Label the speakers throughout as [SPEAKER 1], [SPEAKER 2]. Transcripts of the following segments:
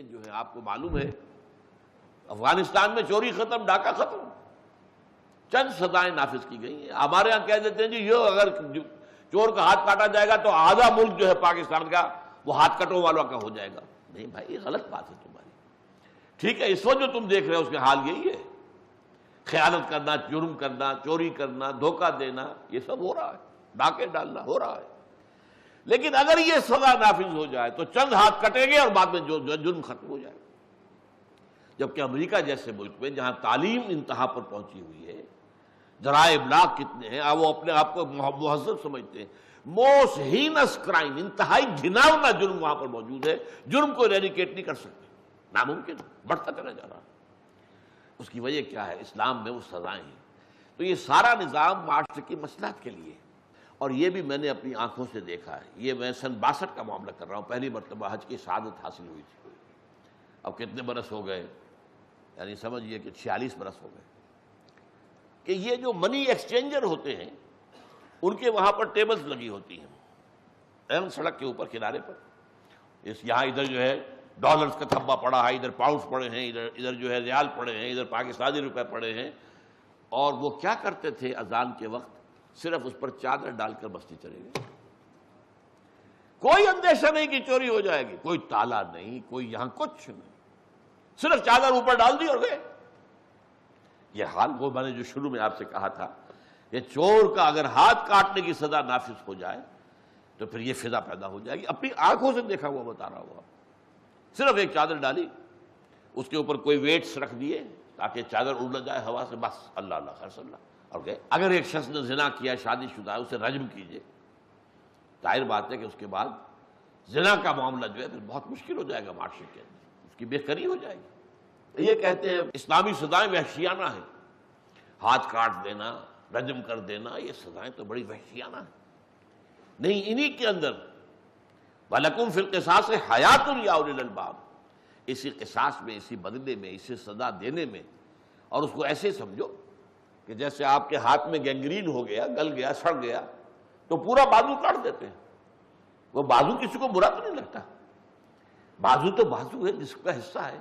[SPEAKER 1] یہ جو ہے آپ کو معلوم ہے افغانستان میں چوری ختم، ڈاکہ ختم، چند سزائیں نافذ کی گئی ہیں۔ ہمارے ہاں کہہ دیتے ہیں جی یہ اگر چور کا ہاتھ کاٹا جائے گا تو آدھا ملک جو ہے پاکستان کا وہ ہاتھ کٹوں والوں کا ہو جائے گا۔ نہیں بھائی، یہ غلط بات ہے تمہاری۔ ٹھیک ہے، اس وقت جو تم دیکھ رہے ہو اس کے حال یہی ہے، خیانت کرنا، جرم کرنا، چوری کرنا، دھوکہ دینا، یہ سب ہو رہا ہے، ڈاکے ڈالنا ہو رہا ہے۔ لیکن اگر یہ سزا نافذ ہو جائے تو چند ہاتھ کٹیں گے اور بعد میں جو جرم ختم ہو جائے گا۔ جبکہ امریکہ جیسے ملک میں جہاں تعلیم انتہا پر پہنچی ہوئی ہے، ذرائع ابلاغ کتنے ہیں، وہ اپنے آپ کو مہذب سمجھتے ہیں، موسٹ ہینس کرائم، انتہائی گھناؤنا جرم وہاں پر موجود ہے، جرم کو ایریڈیکیٹ نہیں کر سکتے، ناممکن، بڑھتا چلا جا رہا ہے۔ اس کی وجہ کیا ہے؟ اسلام میں وہ سزائیں ہیں۔ تو یہ سارا نظام معاشرے کی مصلحت کے لیے، اور یہ بھی میں نے اپنی آنکھوں سے دیکھا ہے۔ یہ میں سن 62 کا معاملہ کر رہا ہوں، پہلی مرتبہ حج کی سعادت حاصل ہوئی تھی۔ اب کتنے برس ہو گئے؟ یعنی سمجھئے کہ 46 برس ہو گئے کہ یہ جو منی ایکسچینجر ہوتے ہیں ان کے وہاں پر ٹیبلز لگی ہوتی ہیں سڑک کے اوپر کنارے پر، یہاں ادھر جو ہے ڈالرز کا تھبا پڑا ہے، ادھر پاؤنڈز پڑے ہیں، ادھر جو ہے ریال پڑے ہیں، ادھر پاکستانی روپے پڑے ہیں۔ اور وہ کیا کرتے تھے اذان کے وقت؟ صرف اس پر چادر ڈال کر بستی چلے گئے، کوئی اندیشہ نہیں کہ چوری ہو جائے گی، کوئی تالا نہیں، کوئی یہاں کچھ نہیں، صرف چادر اوپر ڈال دی اور گئے۔ یہ حال وہ میں نے جو شروع میں آپ سے کہا تھا کہ چور کا اگر ہاتھ کاٹنے کی سزا نافذ ہو جائے تو پھر یہ فضا پیدا ہو جائے گی۔ اپنی آنکھوں سے دیکھا ہوا بتا رہا ہوں، صرف ایک چادر ڈالی، اس کے اوپر کوئی ویٹس رکھ دیے تاکہ چادر اڑ نہ جائے ہوا سے، بس اللہ اللہ خیر صلی اللہ اور گئے۔ اگر ایک شخص نے زنا کیا، شادی شدہ ہے، اسے رجم کیجئے، ظاہر بات ہے کہ اس کے بعد زنا کا معاملہ جو ہے پھر بہت مشکل ہو جائے گا معاشرے کے اندر، اس کی بہتری ہو جائے گی۔ یہ کہتے ہیں اسلامی سزائیں وحشیانہ ہیں، ہاتھ کاٹ دینا، رجم کر دینا، یہ سزائیں تو بڑی وحشیانہ ہیں۔ نہیں، انہی کے اندر وَلَكُمْ فِي الْقِصَاصِ حَيَاةٌ يَا أُولِي الْأَلْبَابِ، اسی قصاص میں، اسی بدلے میں، اسی سزا دینے میں، اور اس کو ایسے سمجھو کہ جیسے آپ کے ہاتھ میں گینگرین ہو گیا، گل گیا، سڑ گیا تو پورا بازو کاٹ دیتے ہیں۔ وہ بازو کسی کو برا تو نہیں لگتا، بازو تو بازو ہے، جسم کا حصہ ہے،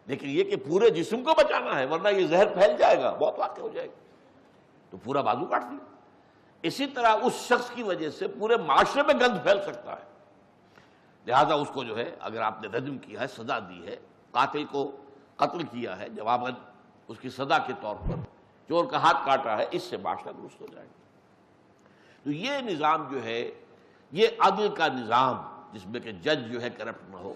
[SPEAKER 1] لیکن یہ کہ پورے جسم کو بچانا ہے ورنہ یہ زہر پھیل جائے گا، موت واقع ہو جائے گی، تو پورا بازو کاٹ دیا۔ اسی طرح اس شخص کی وجہ سے پورے معاشرے میں گند پھیل سکتا ہے، لہذا اس کو جو ہے اگر آپ نے رجم کیا ہے، سزا دی ہے، قاتل کو قتل کیا ہے جواباً اس کی سزا کے طور پر، چور کا ہاتھ کاٹا ہے، اس سے معاشرہ درست ہو جائے گا۔ تو یہ نظام جو ہے یہ عدل کا نظام، جس میں کہ جج جو ہے کرپٹ نہ ہو۔